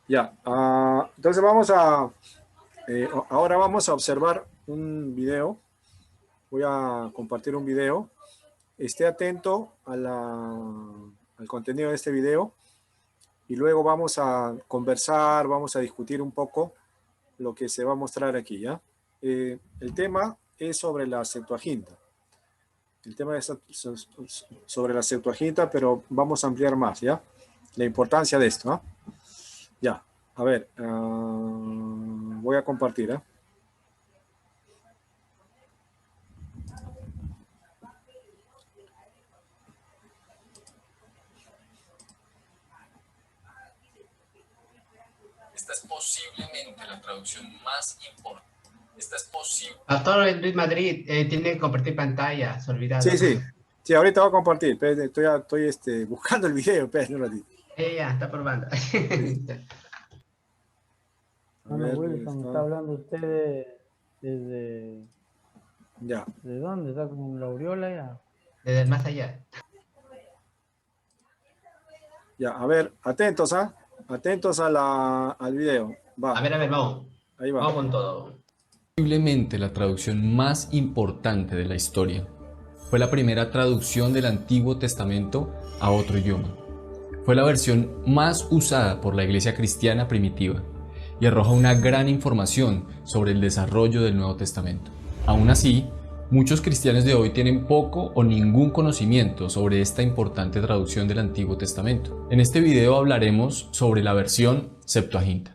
Ya, entonces ahora vamos a observar un video. Voy a compartir un video. Esté atento al contenido de este video y luego vamos a conversar, vamos a discutir un poco lo que se va a mostrar aquí, ¿ya? El tema es sobre la Septuaginta. El tema es sobre la Septuaginta, pero vamos a ampliar más, ¿ya? La importancia de esto, ¿no? Ya, a ver, voy a compartir, ¿eh? Esta es posiblemente la traducción más importante. Esta es posible. Pastor Luis Madrid, tiene que compartir pantalla, se olvidado. Sí, ahorita voy a compartir. Estoy buscando el video, espera un ratito. Ya, está probando. Bueno, Wilson, está hablando usted desde... Ya. ¿De dónde? ¿Está con la aureola ya? Desde el más allá. Ya, a ver, atentos, atentos al video. Va. A ver, vamos. Ahí va. Vamos con todo. Posiblemente la traducción más importante de la historia. Fue la primera traducción del Antiguo Testamento a otro idioma. Fue la versión más usada por la iglesia cristiana primitiva y arroja una gran información sobre el desarrollo del Nuevo Testamento. Aún así, muchos cristianos de hoy tienen poco o ningún conocimiento sobre esta importante traducción del Antiguo Testamento. En este video hablaremos sobre la versión Septuaginta.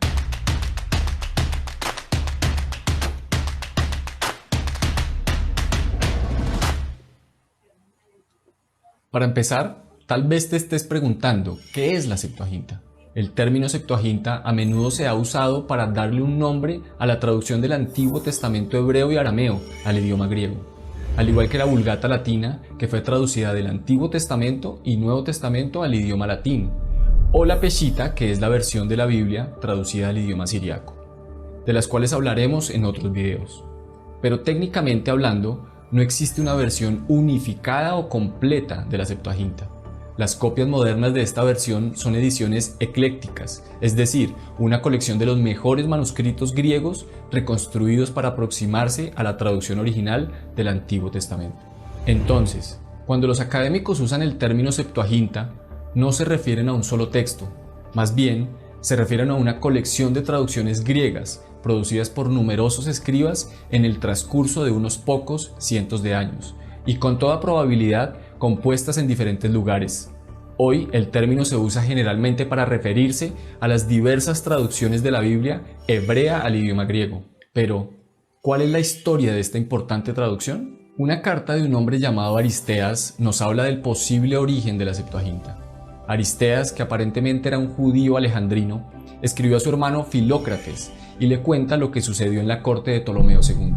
Para empezar, tal vez te estés preguntando, ¿qué es la Septuaginta? El término Septuaginta a menudo se ha usado para darle un nombre a la traducción del Antiguo Testamento hebreo y arameo al idioma griego, al igual que la Vulgata latina, que fue traducida del Antiguo Testamento y Nuevo Testamento al idioma latín, o la Peshitta, que es la versión de la Biblia traducida al idioma siriaco, de las cuales hablaremos en otros videos. Pero técnicamente hablando, no existe una versión unificada o completa de la Septuaginta. Las copias modernas de esta versión son ediciones eclécticas, es decir, una colección de los mejores manuscritos griegos reconstruidos para aproximarse a la traducción original del Antiguo Testamento. Entonces, cuando los académicos usan el término Septuaginta, no se refieren a un solo texto, más bien se refieren a una colección de traducciones griegas producidas por numerosos escribas en el transcurso de unos pocos cientos de años, y con toda probabilidad compuestas en diferentes lugares. Hoy el término se usa generalmente para referirse a las diversas traducciones de la Biblia hebrea al idioma griego. Pero, ¿cuál es la historia de esta importante traducción? Una carta de un hombre llamado Aristeas nos habla del posible origen de la Septuaginta. Aristeas, que aparentemente era un judío alejandrino, escribió a su hermano Filócrates y le cuenta lo que sucedió en la corte de Ptolomeo II.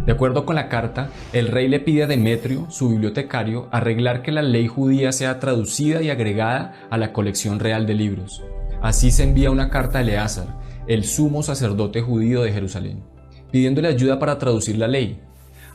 De acuerdo con la carta, el rey le pide a Demetrio, su bibliotecario, arreglar que la ley judía sea traducida y agregada a la colección real de libros. Así se envía una carta a Eleazar, el sumo sacerdote judío de Jerusalén, pidiéndole ayuda para traducir la ley.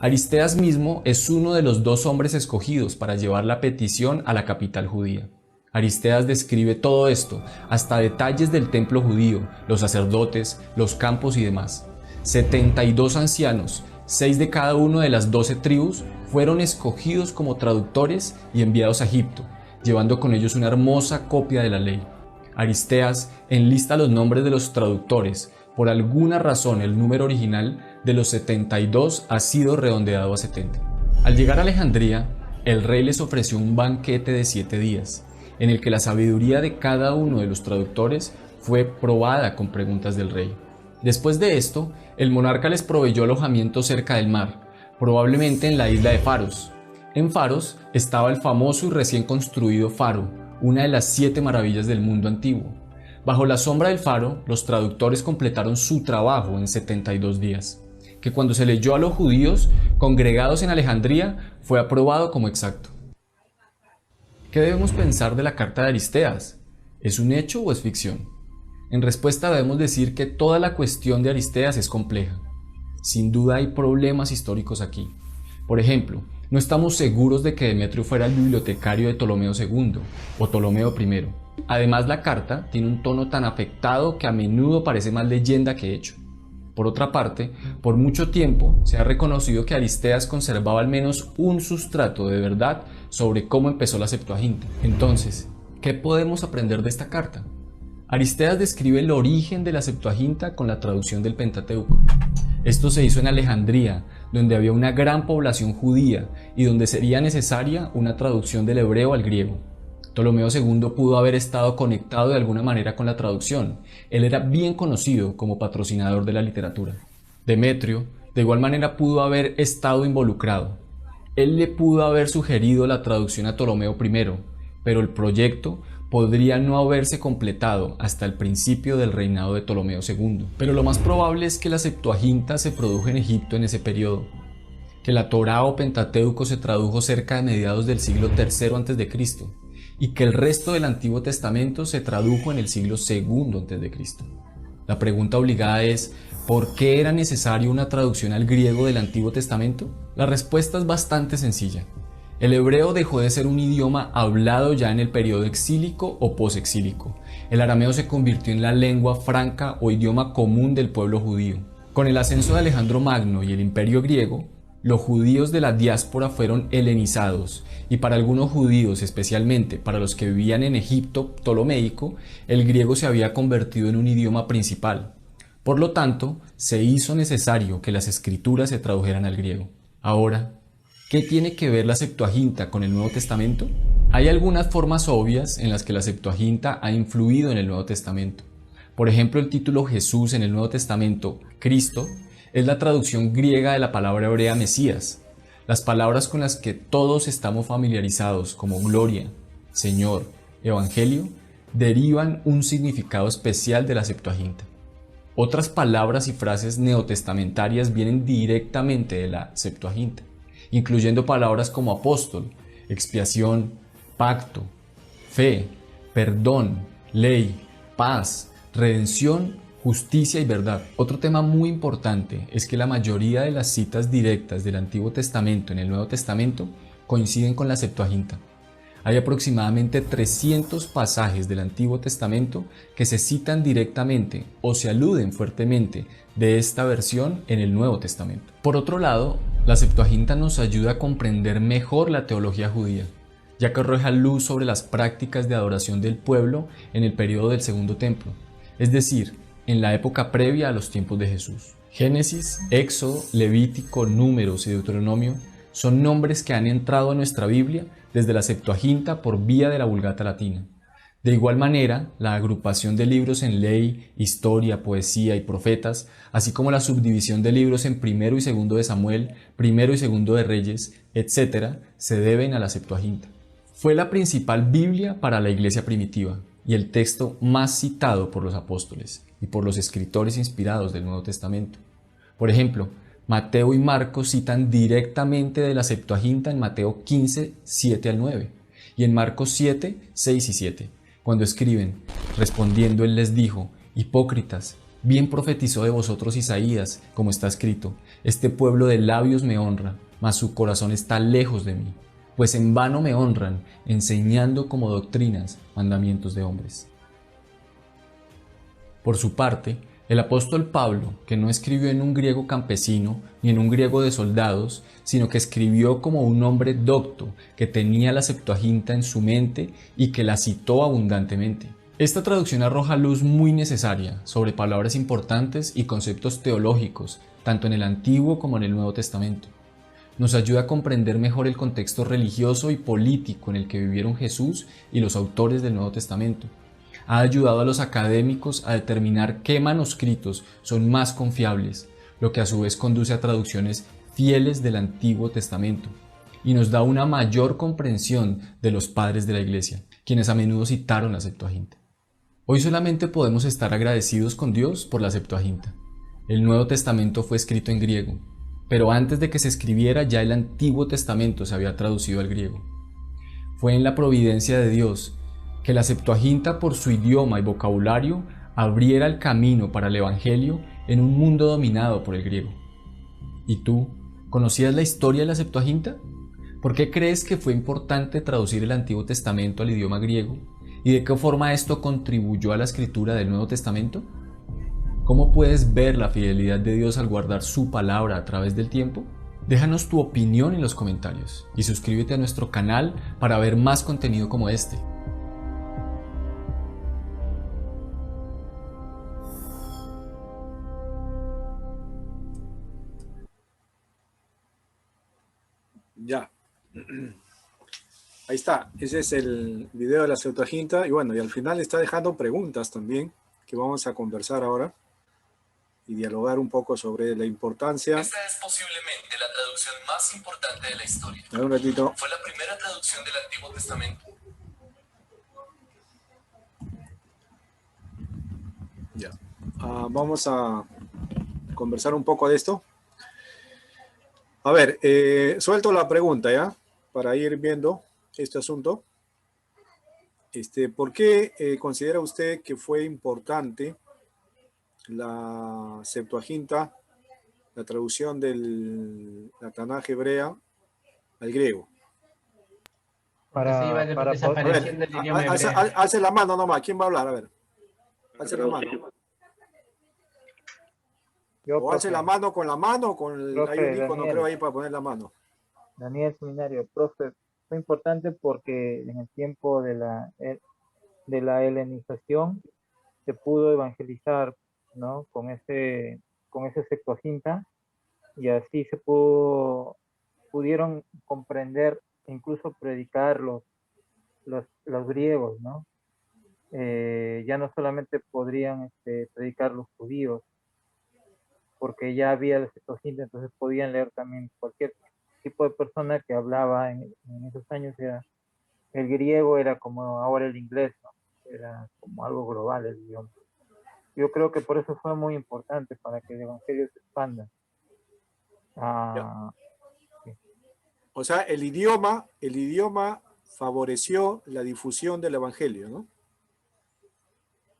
Aristeas mismo es uno de los dos hombres escogidos para llevar la petición a la capital judía. Aristeas describe todo esto, hasta detalles del templo judío, los sacerdotes, los campos y demás. 72 ancianos, 6 de cada una de las 12 tribus, fueron escogidos como traductores y enviados a Egipto, llevando con ellos una hermosa copia de la ley. Aristeas enlista los nombres de los traductores. Por alguna razón, el número original de los 72 ha sido redondeado a 70. Al llegar a Alejandría, el rey les ofreció un banquete de 7 días, en el que la sabiduría de cada uno de los traductores fue probada con preguntas del rey. Después de esto, el monarca les proveyó alojamiento cerca del mar, probablemente en la isla de Faros. En Faros estaba el famoso y recién construido Faro, una de las 7 maravillas del mundo antiguo. Bajo la sombra del faro, los traductores completaron su trabajo en 72 días, que cuando se leyó a los judíos congregados en Alejandría fue aprobado como exacto. ¿Qué debemos pensar de la carta de Aristeas? ¿Es un hecho o es ficción? En respuesta debemos decir que toda la cuestión de Aristeas es compleja. Sin duda hay problemas históricos aquí. Por ejemplo, no estamos seguros de que Demetrio fuera el bibliotecario de Ptolomeo II o Ptolomeo I. Además, la carta tiene un tono tan afectado que a menudo parece más leyenda que hecho. Por otra parte, por mucho tiempo se ha reconocido que Aristeas conservaba al menos un sustrato de verdad sobre cómo empezó la Septuaginta. Entonces, ¿qué podemos aprender de esta carta? Aristeas describe el origen de la Septuaginta con la traducción del Pentateuco. Esto se hizo en Alejandría, donde había una gran población judía y donde sería necesaria una traducción del hebreo al griego. Ptolomeo II pudo haber estado conectado de alguna manera con la traducción. Él era bien conocido como patrocinador de la literatura. Demetrio, de igual manera, pudo haber estado involucrado. Él le pudo haber sugerido la traducción a Ptolomeo I, pero el proyecto podría no haberse completado hasta el principio del reinado de Ptolomeo II. Pero lo más probable es que la Septuaginta se produjo en Egipto en ese periodo, que la Torá o Pentateuco se tradujo cerca de mediados del siglo III a.C., y que el resto del Antiguo Testamento se tradujo en el siglo II a.C. La pregunta obligada es, ¿por qué era necesario una traducción al griego del Antiguo Testamento? La respuesta es bastante sencilla. El hebreo dejó de ser un idioma hablado ya en el periodo exílico o posexílico. El arameo se convirtió en la lengua franca o idioma común del pueblo judío. Con el ascenso de Alejandro Magno y el Imperio griego, los judíos de la diáspora fueron helenizados, y para algunos judíos, especialmente para los que vivían en Egipto ptolomeico, el griego se había convertido en un idioma principal. Por lo tanto, se hizo necesario que las escrituras se tradujeran al griego. Ahora, ¿qué tiene que ver la Septuaginta con el Nuevo Testamento? Hay algunas formas obvias en las que la Septuaginta ha influido en el Nuevo Testamento. Por ejemplo, el título Jesús en el Nuevo Testamento, Cristo, es la traducción griega de la palabra hebrea Mesías. Las palabras con las que todos estamos familiarizados como gloria, Señor, Evangelio, derivan un significado especial de la Septuaginta. Otras palabras y frases neotestamentarias vienen directamente de la Septuaginta, incluyendo palabras como apóstol, expiación, pacto, fe, perdón, ley, paz, redención, justicia y verdad. Otro tema muy importante es que la mayoría de las citas directas del Antiguo Testamento en el Nuevo Testamento coinciden con la Septuaginta. Hay aproximadamente 300 pasajes del Antiguo Testamento que se citan directamente o se aluden fuertemente de esta versión en el Nuevo Testamento. Por otro lado, la Septuaginta nos ayuda a comprender mejor la teología judía, ya que arroja luz sobre las prácticas de adoración del pueblo en el periodo del Segundo Templo, es decir, en la época previa a los tiempos de Jesús. Génesis, Éxodo, Levítico, Números y Deuteronomio son nombres que han entrado a nuestra Biblia desde la Septuaginta por vía de la Vulgata latina. De igual manera, la agrupación de libros en ley, historia, poesía y profetas, así como la subdivisión de libros en primero y segundo de Samuel, primero y segundo de Reyes, etc., se deben a la Septuaginta. Fue la principal Biblia para la iglesia primitiva y el texto más citado por los apóstoles y por los escritores inspirados del Nuevo Testamento. Por ejemplo, Mateo y Marcos citan directamente de la Septuaginta en Mateo 15, 7 al 9, y en Marcos 7, 6 y 7, cuando escriben, respondiendo él les dijo, hipócritas, bien profetizó de vosotros Isaías, como está escrito, este pueblo de labios me honra, mas su corazón está lejos de mí, pues en vano me honran, enseñando como doctrinas mandamientos de hombres. Por su parte, el apóstol Pablo, que no escribió en un griego campesino ni en un griego de soldados, sino que escribió como un hombre docto que tenía la Septuaginta en su mente y que la citó abundantemente. Esta traducción arroja luz muy necesaria sobre palabras importantes y conceptos teológicos, tanto en el Antiguo como en el Nuevo Testamento. Nos ayuda a comprender mejor el contexto religioso y político en el que vivieron Jesús y los autores del Nuevo Testamento. Ha ayudado a los académicos a determinar qué manuscritos son más confiables, lo que a su vez conduce a traducciones fieles del Antiguo Testamento, y nos da una mayor comprensión de los padres de la Iglesia, quienes a menudo citaron la Septuaginta. Hoy solamente podemos estar agradecidos con Dios por la Septuaginta. El Nuevo Testamento fue escrito en griego, pero antes de que se escribiera ya el Antiguo Testamento se había traducido al griego. Fue en la providencia de Dios que la Septuaginta, por su idioma y vocabulario, abriera el camino para el Evangelio en un mundo dominado por el griego. ¿Y tú, conocías la historia de la Septuaginta? ¿Por qué crees que fue importante traducir el Antiguo Testamento al idioma griego ¿Y de qué forma esto contribuyó a la escritura del Nuevo Testamento? ¿Cómo puedes ver la fidelidad de Dios al guardar su palabra a través del tiempo? Déjanos tu opinión en los comentarios y suscríbete a nuestro canal para ver más contenido como este. Ya. Ahí está. Ese es el video de la Septuaginta. Y bueno, y al final está dejando preguntas también que vamos a conversar ahora y dialogar un poco sobre la importancia. Esta es posiblemente la traducción más importante de la historia. A ver, un ratito. Fue la primera traducción del Antiguo Testamento. Ya. Vamos a conversar un poco de esto. A ver, suelto la pregunta ya, para ir viendo este asunto. ¿Por qué considera usted que fue importante la Septuaginta, la traducción de la Tanaj hebrea al griego? Porque se iba para poder, desapareciendo el idioma hebreo. Alce la mano nomás. ¿Quién va a hablar? A ver. Alce la mano. yo, O alce profe, la mano, con el, Profe, hay un icono, Daniel. creo, ahí para poner la mano. Daniel Seminario, profe, fue importante porque en el tiempo de la helenización se pudo evangelizar, ¿no? Con ese Septuaginta, y así pudieron comprender e incluso predicar los griegos, ¿no? Ya no solamente podrían predicar los judíos, porque ya había el Septuaginta, entonces podían leer también cualquier tipo de persona que hablaba en esos años. El griego era como ahora el inglés, ¿no? Era como algo global el idioma. Yo creo que por eso fue muy importante para que el evangelio se expanda. O sea, el idioma favoreció la difusión del evangelio, ¿no?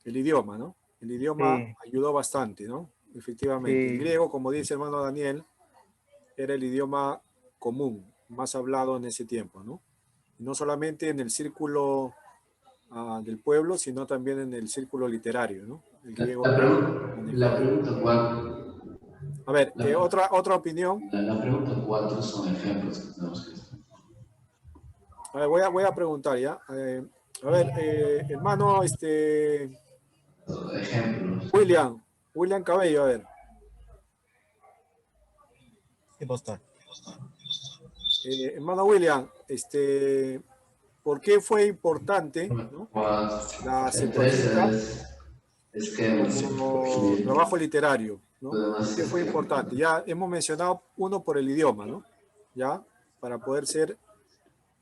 El idioma, ¿no? El idioma Sí, ayudó bastante, ¿no? Efectivamente. El sí, griego, como dice el hermano Daniel, era el idioma común, más hablado en ese tiempo, ¿no? Y no solamente en el círculo del pueblo, sino también en el círculo literario, ¿no? El griego La manejaba. pregunta 4, A ver, la, otra opinión. la pregunta 4 son ejemplos que tenemos que hacer. A ver, voy a preguntar ya. A ver, hermano, Ejemplos. William Cabello, a ver. Sí, pastor. Hermano William, ¿por qué fue importante, ¿no?, la El 3 Septuaginta es esquemas. como trabajo literario, ¿no? ¿Por qué fue importante? Ya hemos mencionado uno por el idioma, ¿no? Ya, para poder ser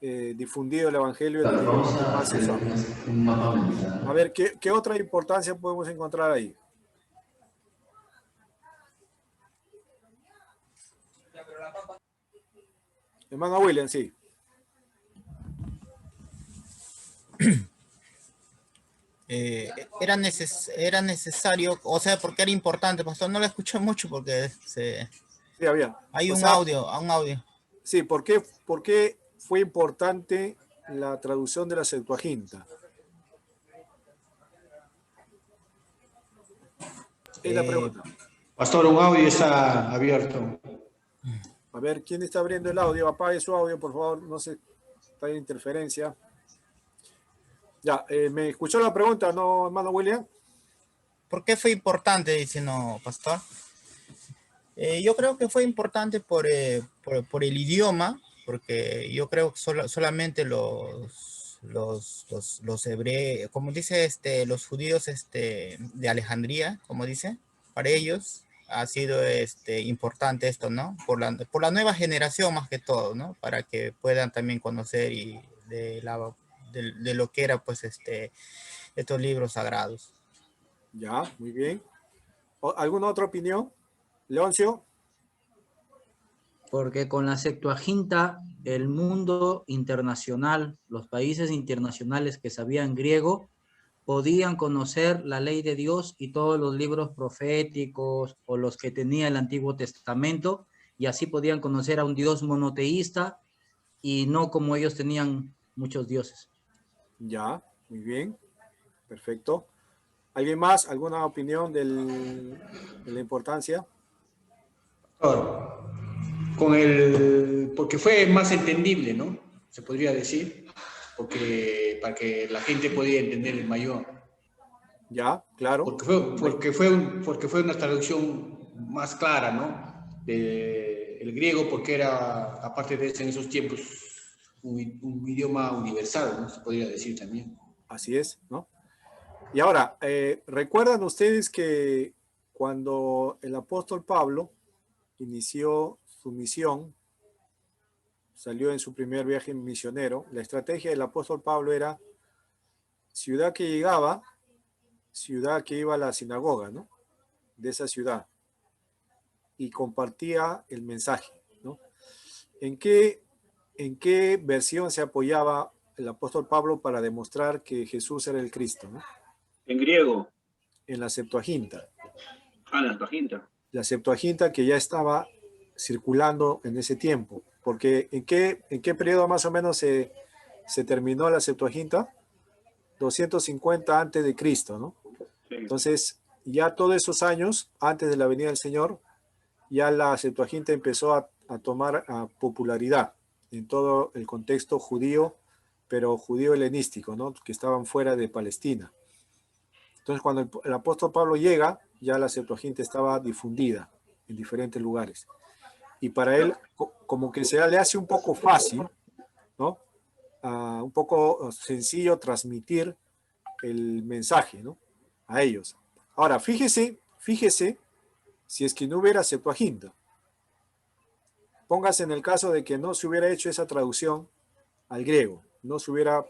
difundido el evangelio en el Claro, idioma vamos que a más se hacer usa. un mapa mental. A ver, ¿qué otra importancia podemos encontrar ahí? Hermano William, sí. Era necesario, o sea, porque era importante, pastor. No lo escuché mucho porque Sí, había. hay O un sea, audio. sí, ¿por qué fue importante la traducción de la Septuaginta? Es la Eh, pregunta. Pastor, un audio está abierto. A ver, ¿quién está abriendo el audio? Apague su audio, por favor. No sé, está en interferencia. Ya, ¿me escuchó la pregunta, no, hermano William? ¿Por qué fue importante, dice no, pastor? Yo creo que fue importante por el idioma, porque yo creo que solamente los hebreos, como dice los judíos de Alejandría, como dice, para ellos ha sido importante esto, ¿no? Por la nueva generación más que todo, ¿no? Para que puedan también conocer de lo que era pues estos libros sagrados. Ya, muy bien. ¿Alguna otra opinión? Leoncio. Porque con la Septuaginta el mundo internacional, los países internacionales que sabían griego, podían conocer la ley de Dios y todos los libros proféticos o los que tenía el Antiguo Testamento, y así podían conocer a un Dios monoteísta y no como ellos tenían muchos dioses. Ya, Muy bien, perfecto. ¿Alguien más? ¿Alguna opinión de la importancia? Pastor, porque fue más entendible, ¿no? Se podría decir, porque para que la gente podía entender el mayor. Ya, claro. Porque fue una traducción más clara, ¿no? El griego, porque era, aparte de eso, en esos tiempos, un idioma universal, ¿no? Se podría decir también. Así es, ¿no? Y ahora, ¿recuerdan ustedes que cuando el apóstol Pablo inició su misión, salió en su primer viaje misionero, la estrategia del apóstol Pablo era ciudad que llegaba, ciudad que iba a la sinagoga, ¿no? De esa ciudad y compartía el mensaje, ¿no? ¿En qué versión se apoyaba el apóstol Pablo para demostrar que Jesús era el Cristo, ¿no? En griego. En la Septuaginta. Ah, la Septuaginta. La Septuaginta que ya estaba circulando en ese tiempo. Porque ¿en qué periodo más o menos se terminó la Septuaginta? 250 antes de Cristo, ¿no? Sí. Entonces, ya todos esos años, antes de la venida del Señor, ya la Septuaginta empezó a tomar popularidad en todo el contexto judío, pero judío helenístico, ¿no? Que estaban fuera de Palestina. Entonces, cuando el apóstol Pablo llega, ya la Septuaginta estaba difundida en diferentes lugares. Y para él, como que se le hace un poco fácil, ¿no? Un poco sencillo transmitir el mensaje, ¿no? A ellos. Ahora, fíjese si es que no hubiera Septuaginta. Póngase en el caso de que no se hubiera hecho esa traducción al griego, no se hubiera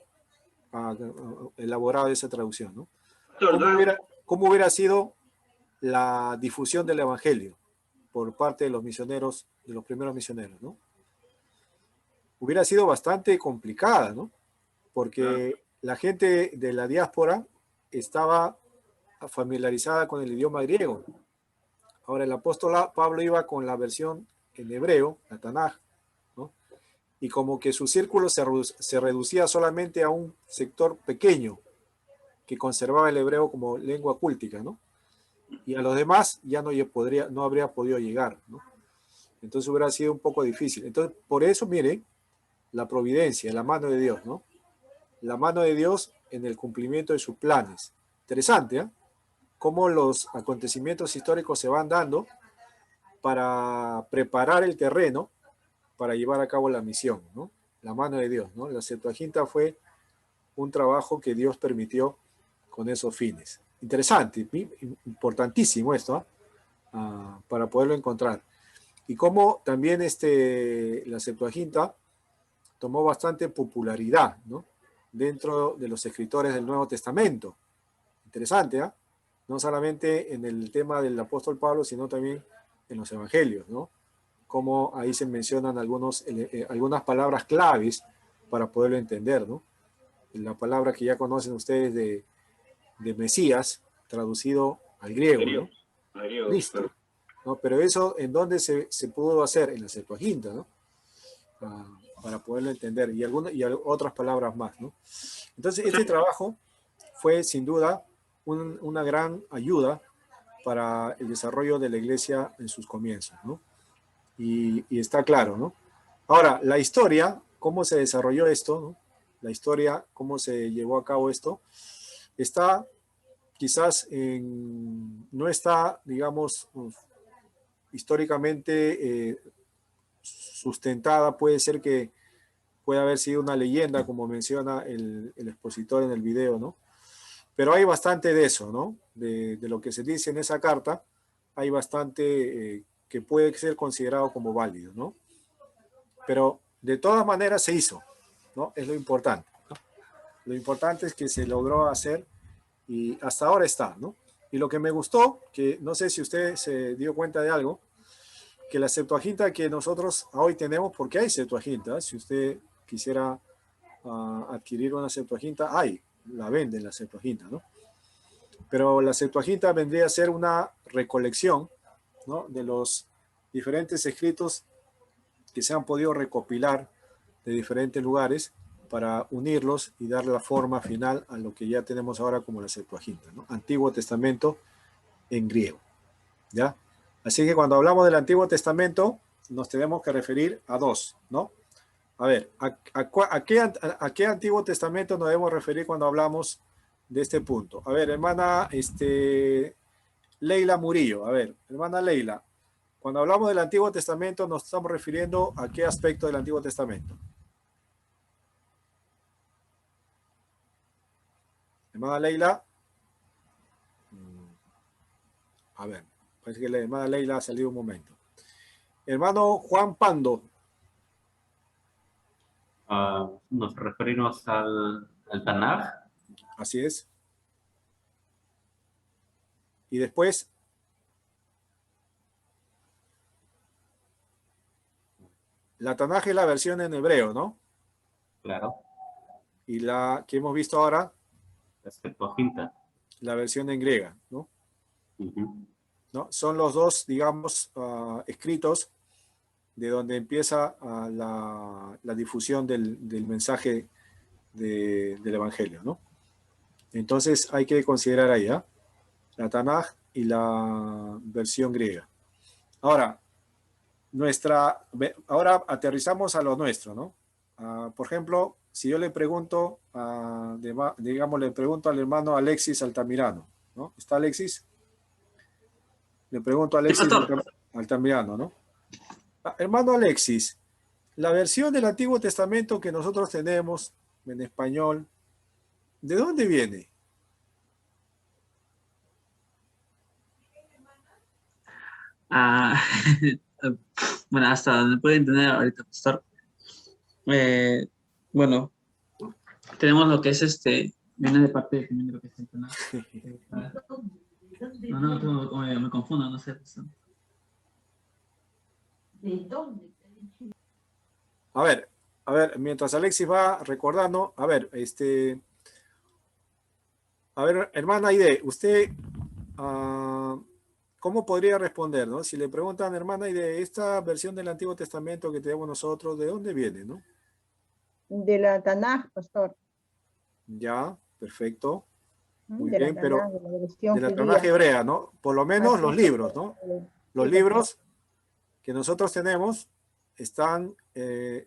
elaborado esa traducción, ¿no? ¿Cómo hubiera sido la difusión del evangelio por parte de los misioneros, de los primeros misioneros, ¿no? Hubiera sido bastante complicada, ¿no? Porque la gente de la diáspora estaba familiarizada con el idioma griego. Ahora el apóstol Pablo iba con la versión en hebreo, la Tanaj, ¿no? Y como que su círculo se reducía solamente a un sector pequeño que conservaba el hebreo como lengua cúltica, ¿no? Y a los demás ya no habría podido llegar, ¿no? Entonces hubiera sido un poco difícil. Entonces, por eso, miren, la providencia, la mano de Dios, ¿no? La mano de Dios en el cumplimiento de sus planes. Interesante, ¿eh? Cómo los acontecimientos históricos se van dando para preparar el terreno para llevar a cabo la misión, ¿no? La mano de Dios, ¿no? La Septuaginta fue un trabajo que Dios permitió con esos fines. Interesante, importantísimo esto, ¿eh? Para poderlo encontrar. Y cómo también la Septuaginta tomó bastante popularidad, ¿no? Dentro de los escritores del Nuevo Testamento. Interesante, ¿eh? No solamente en el tema del apóstol Pablo, sino también en los evangelios, ¿no? Como ahí se mencionan algunas palabras claves para poderlo entender, ¿no? La palabra que ya conocen ustedes de Mesías, traducido al griego, ¿no? Cristo, ¿no? Pero eso, ¿en dónde se pudo hacer? En la Septuaginta, ¿no? Para poderlo entender, y otras palabras más, ¿no? Entonces, este trabajo fue sin duda una gran ayuda para el desarrollo de la iglesia en sus comienzos, ¿no? Y está claro, ¿no? Ahora, la historia, cómo se desarrolló esto, ¿no? La historia, cómo se llevó a cabo esto, está quizás no está, digamos, históricamente sustentada. Puede ser que pueda haber sido una leyenda, como menciona el expositor en el video, ¿no? Pero hay bastante de eso, ¿no? De lo que se dice en esa carta, hay bastante que puede ser considerado como válido, ¿no? Pero de todas maneras se hizo, ¿no? Es lo importante, ¿no? Lo importante es que se logró hacer y hasta ahora está, ¿no? Y lo que me gustó, que no sé si usted se dio cuenta de algo, que la Septuaginta que nosotros hoy tenemos, porque hay Septuaginta, si usted quisiera adquirir una Septuaginta, la venden la Septuaginta, ¿no? Pero la Septuaginta vendría a ser una recolección, ¿no? De los diferentes escritos que se han podido recopilar de diferentes lugares para unirlos y darle la forma final a lo que ya tenemos ahora como la Septuaginta, ¿no? Antiguo Testamento en griego, ¿ya? Así que cuando hablamos del Antiguo Testamento, nos tenemos que referir a dos, ¿no? A ver, ¿a qué Antiguo Testamento nos debemos referir cuando hablamos de este punto? A ver, hermana Leila Murillo, a ver, hermana Leila, cuando hablamos del Antiguo Testamento, nos estamos refiriendo a qué aspecto del Antiguo Testamento. Hermana Leila. A ver, parece que la hermana Leila ha salido un momento. Hermano Juan Pando. Nos referimos al Tanaj. Así es. Y después. La Tanaj es la versión en hebreo, ¿no? Claro. Y la que hemos visto ahora. La Septuaginta. La versión en griega, ¿no? Uh-huh. ¿No? Son los dos, digamos, escritos de donde empieza la difusión del mensaje del Evangelio, ¿no? Entonces hay que considerar ahí, ¿eh? La Tanaj y la versión griega. Ahora aterrizamos a lo nuestro, ¿no? Por ejemplo, si yo le pregunto, digamos, le pregunto al hermano Alexis Altamirano, ¿no? ¿Está Alexis? Le pregunto a Alexis Altamirano, ¿no? Hermano Alexis, la versión del Antiguo Testamento que nosotros tenemos en español, ¿de dónde viene? Bueno, hasta donde puede entender ahorita, pastor. Bueno, tenemos lo que es viene de parte de lo que es el Tanaj. No, me confundo, no sé. ¿De dónde? A ver, mientras Alexis va recordando, a ver, hermana Aide, usted, ¿cómo podría responder, no? Si le preguntan, hermana Aide, esta versión del Antiguo Testamento que tenemos nosotros, ¿de dónde viene, no? De la Tanaj, pastor. Ya, perfecto. Muy de bien, la pero Tanaj, de la Tanaj hebrea, ¿no? Por lo menos los libros, ¿no? Los libros que nosotros tenemos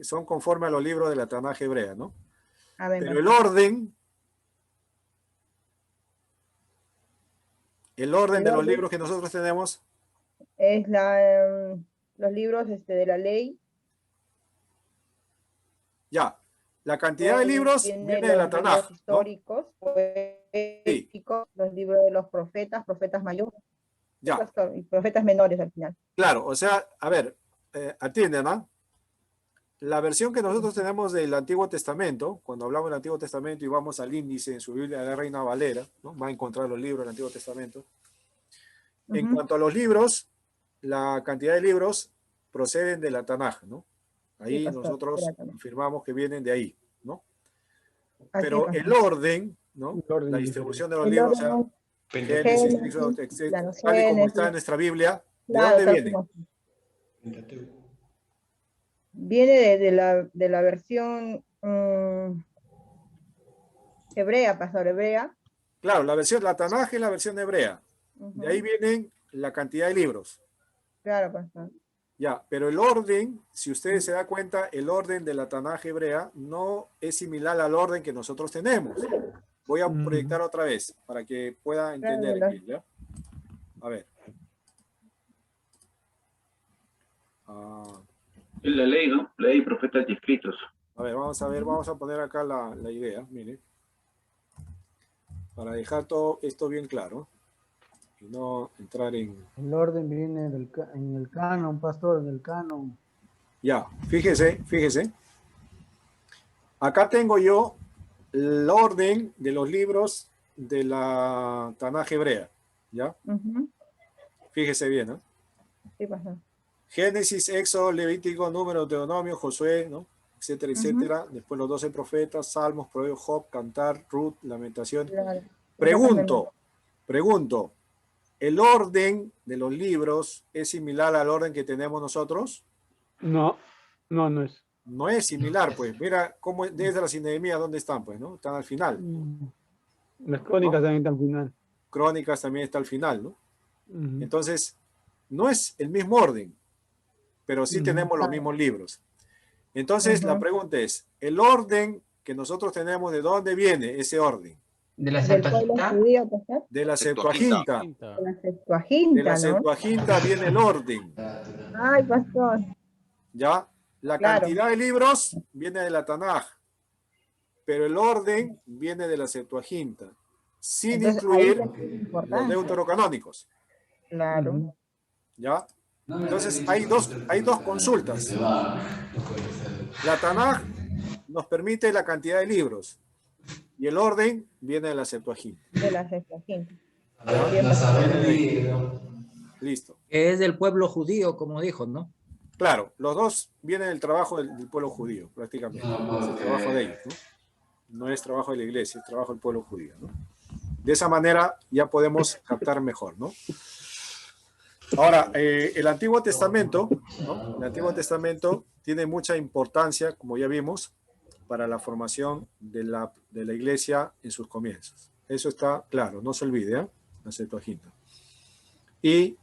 son conforme a los libros de la Tanaj hebrea, ¿no? Pero el orden de los libros que nosotros tenemos es los libros de la ley. Ya, la cantidad de libros viene de la Tanaj, los históricos, ¿no? Poéticos, los libros de los profetas mayores, ya, y profetas menores al final. Claro, o sea, a ver, atienden, ¿no? La versión que nosotros tenemos del Antiguo Testamento, cuando hablamos del Antiguo Testamento y vamos al índice en su Biblia de la Reina Valera, ¿no? Va a encontrar los libros del Antiguo Testamento. En cuanto a los libros, la cantidad de libros proceden de la Tanaj, ¿no? Ahí sí, nosotros afirmamos que vienen de ahí, ¿no? Pero el orden, ¿no? La distribución de los libros, o sea, Génesis, tal y como está en nuestra Biblia, ¿de dónde viene? Viene de la versión hebrea, pastor, hebrea. Claro, la Tanaj es la versión hebrea. De ahí vienen la cantidad de libros. Claro, pastor. Ya, pero el orden, si ustedes se dan cuenta, el orden de la Tanaj hebrea no es similar al orden que nosotros tenemos. Voy a proyectar otra vez para que pueda entender. Aquí, ¿ya? A ver. Es la ley, ¿no? Ley, profetas y escritos. A ver, vamos a poner acá la idea, miren. Para dejar todo esto bien claro. Y no entrar en... El orden viene en el canon, pastor, en el canon. Ya, fíjese. Acá tengo yo el orden de los libros de la Tanaj hebrea, ¿ya? Fíjese bien, ¿no? Sí, pastor. Génesis, Éxodo, Levítico, Número, Deuteronomio, Josué, ¿no? Etcétera, etcétera. Después los 12 profetas, Salmos, Proverbios, Job, Cantar, Ruth, Lamentación. Claro. Pregunto, ¿el orden de los libros es similar al orden que tenemos nosotros? No es. No es similar, pues. Mira cómo Esdras y Nehemías, ¿dónde están? Pues, ¿no? Están al final. Las crónicas también están al final. Crónicas también está al final, ¿no? Ujú. Entonces, no es el mismo orden, pero sí Ujú. tenemos los mismos libros. Entonces, la pregunta es, ¿el orden que nosotros tenemos, de dónde viene ese orden? ¿De la Del pueblo Septuaginta? judío, pastor. De la Septuaginta. De la De la Septuaginta, ¿no? Septuaginta viene el orden. Ay, pastor. ¿Ya? La Claro. cantidad de libros viene de la Tanaj, pero el orden viene de la Septuaginta, sin Entonces, ahí incluir le da los importancia. deuterocanónicos. Claro. ¿Ya? Entonces hay dos consultas. La Tanaj nos permite la cantidad de libros y el orden viene de la Septuaginta. De la Septuaginta. Listo. Es del pueblo judío, como dijo, ¿no? Claro, los dos vienen del trabajo del pueblo judío, prácticamente. Es el trabajo de ellos, ¿no? No es trabajo de la iglesia, es trabajo del pueblo judío, ¿no? De esa manera ya podemos captar mejor, ¿no? Ahora, el Antiguo Testamento, ¿no? El Antiguo Testamento tiene mucha importancia, como ya vimos, para la formación de la iglesia en sus comienzos. Eso está claro, no se olvide, ¿eh? La Septuaginta. Y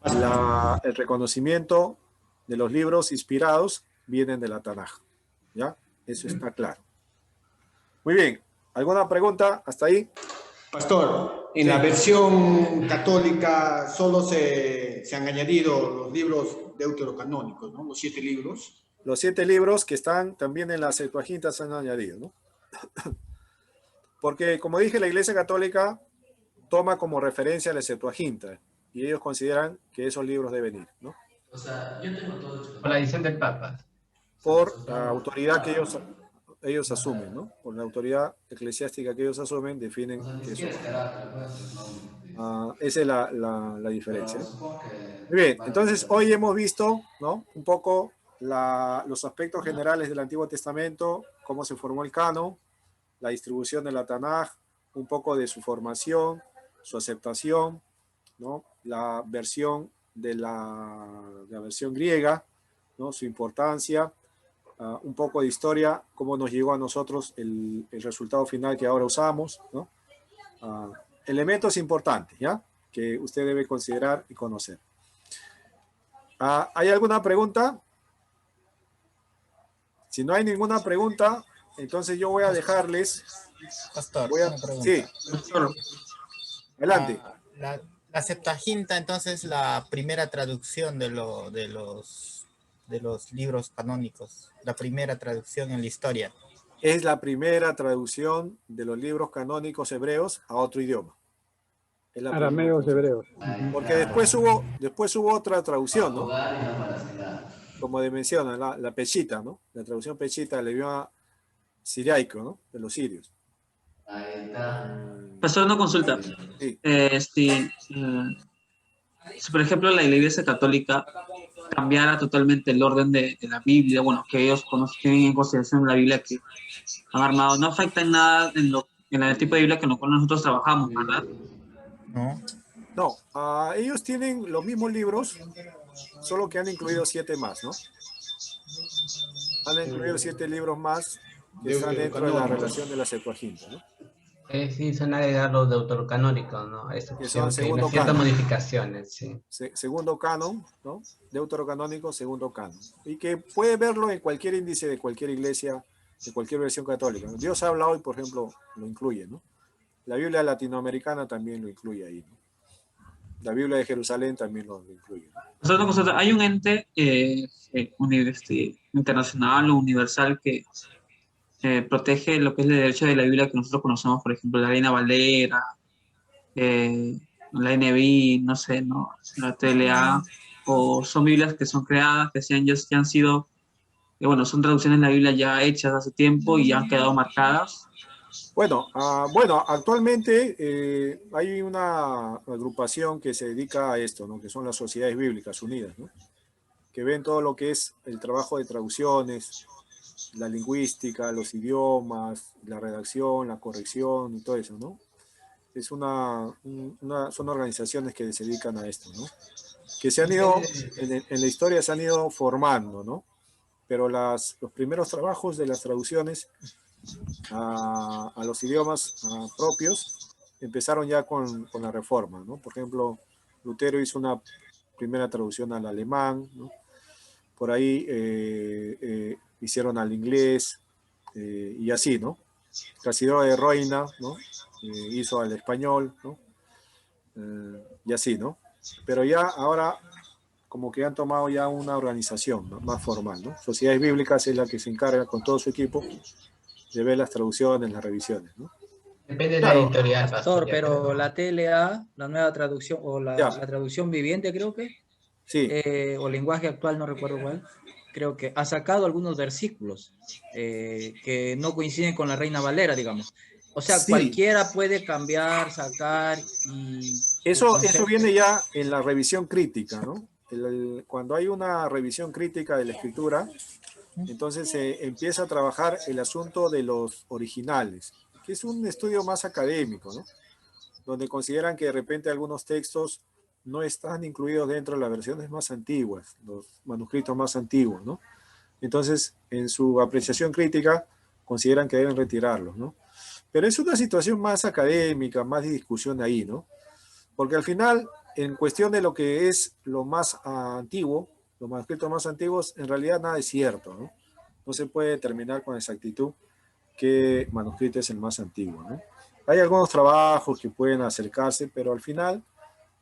el reconocimiento de los libros inspirados vienen de la Tanaj, ¿ya? Eso está claro. Muy bien, ¿alguna pregunta hasta ahí? Pastor, en la versión católica solo se han añadido los libros deuterocanónicos, ¿no? Los 7 libros. Los 7 libros que están también en la Septuaginta se han añadido, ¿no? Porque, como dije, la Iglesia Católica toma como referencia la Septuaginta y ellos consideran que esos libros deben ir, ¿no? O sea, yo tengo todo esto. Por la edición del Papa. Por la autoridad que ellos asumen, ¿no? Por la autoridad eclesiástica que ellos asumen, definen que eso. Esa es la diferencia. Muy bien, entonces hoy hemos visto, ¿no? Un poco los aspectos generales del Antiguo Testamento, cómo se formó el canon, la distribución de la Tanaj, un poco de su formación, su aceptación, ¿no? La versión de la versión griega, ¿no? Su importancia, un poco de historia, cómo nos llegó a nosotros el resultado final que ahora usamos, ¿no? Elementos importantes, ¿ya? Que usted debe considerar y conocer. ¿Hay alguna pregunta? Si no hay ninguna pregunta, entonces yo voy a dejarles. Pastor, una pregunta. Sí. Adelante. La Septuaginta, entonces, la primera traducción de los libros canónicos, la primera traducción en la historia. Es la primera traducción de los libros canónicos hebreos a otro idioma. Arameos, hebreos. Porque después hubo otra traducción, ¿no? Como menciona, la Peshita, ¿no? La traducción Peshita del idioma siriaico, ¿no? De los sirios. Pastor, una consulta. Sí. Si, por ejemplo, la Iglesia Católica cambiara totalmente el orden de la Biblia, bueno, que ellos tienen en consideración la Biblia que han armado, no afecta en nada en el tipo de Biblia con lo cual nosotros trabajamos, ¿verdad? No, ellos tienen los mismos libros, solo que han incluido 7 más, ¿no? Han incluido 7 libros más que están dentro de la relación de la Septuaginta, ¿no? Sí, son agregar los deuterocanónicos, ¿no? Que son segundo ciertas canon. modificaciones, sí. Segundo canon, ¿no? Deuterocanónico, segundo canon. Y que puede verlo en cualquier índice de cualquier iglesia, de cualquier versión católica. Dios habla hoy, por ejemplo, lo incluye, ¿no? La Biblia latinoamericana también lo incluye ahí, ¿no? La Biblia de Jerusalén también lo incluye, ¿no? Hay un ente internacional o universal que protege lo que es el derecho de la Biblia que nosotros conocemos, por ejemplo, la Reina Valera, la NBI, no sé, ¿no? La TLA, o son Biblias que son creadas, que han sido, bueno, son traducciones de la Biblia ya hechas hace tiempo y ya han quedado marcadas. Bueno, actualmente hay una agrupación que se dedica a esto, ¿no? Que son las Sociedades Bíblicas Unidas, ¿no? Que ven todo lo que es el trabajo de traducciones, la lingüística, los idiomas, la redacción, la corrección y todo eso, ¿no? Son organizaciones que se dedican a esto, ¿no? Que se han ido, en la historia se han ido formando, ¿no? pero los primeros trabajos de las traducciones a los idiomas propios empezaron ya con la Reforma, ¿no? Por ejemplo, Lutero hizo una primera traducción al alemán, ¿no? Por ahí hicieron al inglés, y así, ¿no? Casidro de Roina, ¿no? Hizo al español, ¿no? Y así, ¿no? Pero ya ahora como que han tomado ya una organización, ¿no?, más formal, ¿no? Sociedades Bíblicas es la que se encarga con todo su equipo de ver las traducciones, las revisiones, ¿no? Depende de la Claro, editorial, pastor, yo pero creo. la TLA, la nueva traducción, o Ya. la traducción viviente, creo que, Sí. o lenguaje actual, no recuerdo cuál, creo que ha sacado algunos versículos que no coinciden con la Reina Valera, digamos. O sea, Sí. cualquiera puede cambiar, sacar y... Eso viene ya en la revisión crítica, ¿no? Cuando hay una revisión crítica de la escritura, entonces se empieza a trabajar el asunto de los originales, que es un estudio más académico, ¿no? Donde consideran que de repente algunos textos no están incluidos dentro de las versiones más antiguas, los manuscritos más antiguos, ¿no? Entonces, en su apreciación crítica, consideran que deben retirarlos, ¿no? Pero es una situación más académica, más de discusión ahí, ¿no? Porque al final, en cuestión de lo que es lo más antiguo, los manuscritos más antiguos, en realidad nada es cierto, ¿no? No se puede determinar con exactitud qué manuscrito es el más antiguo, ¿no? Hay algunos trabajos que pueden acercarse, pero al final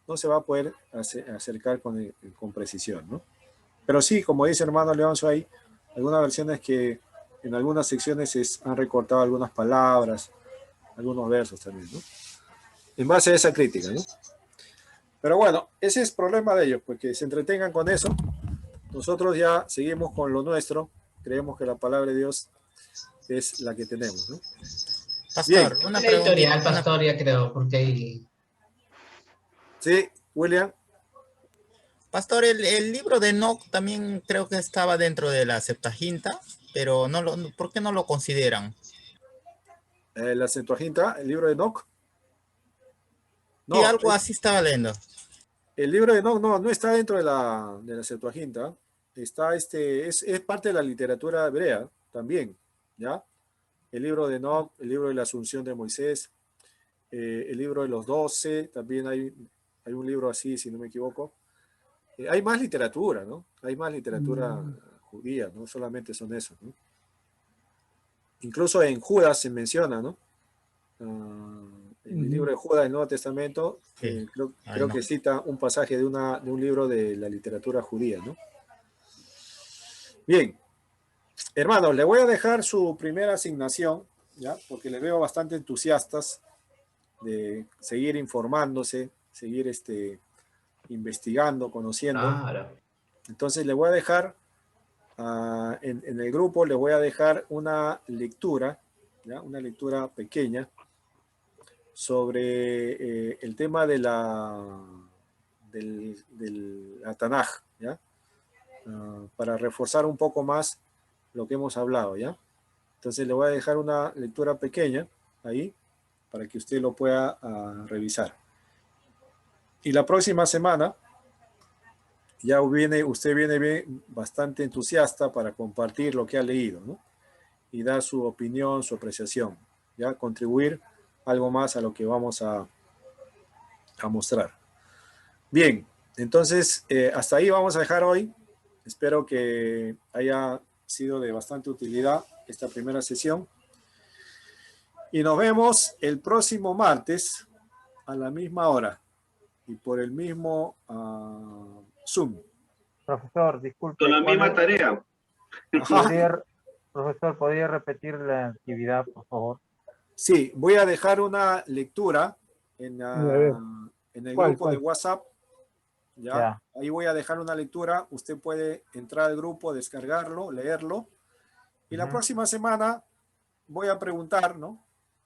no se va a poder acercar con precisión, ¿no? Pero sí, como dice hermano Leonzo, hay algunas versiones que en algunas secciones han recortado algunas palabras, algunos versos también, ¿no? En base a esa crítica, ¿no? Pero bueno, ese es problema de ellos, pues que se entretengan con eso. Nosotros ya seguimos con lo nuestro, creemos que la palabra de Dios es la que tenemos, ¿no? Pastor, Bien. una La editorial, preguntita. pastor, ya creo, porque hay... Sí, William. Pastor, el libro de Enoch también creo que estaba dentro de la Septuaginta, pero ¿por qué no lo consideran? La Septuaginta, el libro de Enoch. Sí, No, algo así estaba leyendo. el libro de Enoch no está dentro de la Septuaginta. Está es parte de la literatura hebrea también, ¿ya? El libro de Enoch, el libro de la Asunción de Moisés, el libro de los 12, también hay un libro así, si no me equivoco. Hay más literatura, ¿no? Hay más literatura judía, no solamente son esos, ¿no? Incluso en Judas se menciona, ¿no? En el libro de Judas del Nuevo Testamento, Sí. creo que cita un pasaje de un libro de la literatura judía, ¿no? Bien, hermanos, le voy a dejar su primera asignación, ¿ya? Porque les veo bastante entusiastas de seguir informándose, seguir investigando, conociendo. Claro. Entonces le voy a dejar, en el grupo le voy a dejar una lectura, ¿ya? Una lectura pequeña sobre el tema de del Tanaj, ¿ya? Para reforzar un poco más lo que hemos hablado, ¿ya? Entonces le voy a dejar una lectura pequeña ahí para que usted lo pueda revisar. Y la próxima semana ya usted viene bien, bastante entusiasta para compartir lo que ha leído, ¿no? Y dar su opinión, su apreciación, ya contribuir algo más a lo que vamos a mostrar. Bien, entonces hasta ahí vamos a dejar hoy. Espero que haya sido de bastante utilidad esta primera sesión. Y nos vemos el próximo martes a la misma hora y por el mismo Zoom. Profesor, disculpe. Con la misma tarea. Profesor, ¿podría repetir la actividad, por favor? Sí, voy a dejar una lectura en el grupo de WhatsApp. ¿Ya? Ahí voy a dejar una lectura. Usted puede entrar al grupo, descargarlo, leerlo. Y la próxima semana voy a preguntar, ¿no?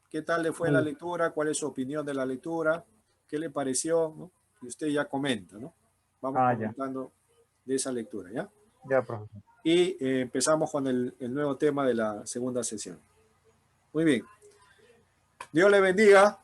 ¿Qué tal le fue la lectura? ¿Cuál es su opinión de la lectura? ¿Qué le pareció? ¿No? Y usted ya comenta, ¿no? Vamos comentando de esa lectura, ¿ya? Ya, profesor. Y empezamos con el nuevo tema de la segunda sesión. Muy bien. Dios le bendiga.